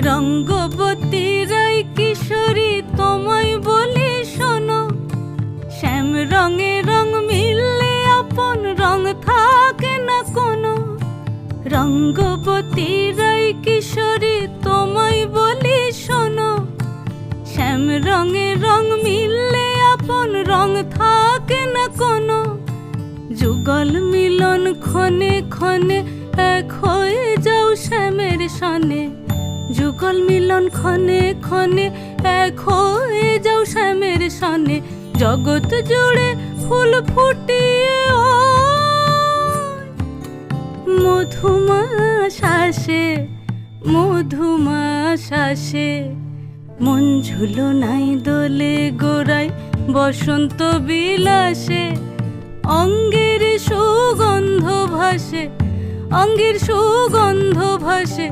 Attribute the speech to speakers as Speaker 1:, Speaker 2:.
Speaker 1: রঙ্গবতী রাই কিশোরী তোমায় বলি শোনো, শ্যাম রঙে রং মিললে আপন রং থাকে না কোনো। রঙ্গবতী রাই কিশোরী তোমায় বলি শোনো, শ্যাম রঙে রং মিললে আপন রং থাকে না কোনো। যুগল মিলন ক্ষণে ক্ষণে এক হয়ে যাও শ্যামের সনে, যুগল মিলন ক্ষণে ক্ষণে এক হয়ে যাও শ্যামের সনে। জগৎ জুড়ে ফুল ফুটিয়ে ও মধুমাস আসে, মধুমাস আসে। মন ঝুলো নাই দোলে গোড়ায় বসন্ত বিলাসে, অঙ্গের সুগন্ধ ভাসে, অঙ্গের সুগন্ধ ভাসে।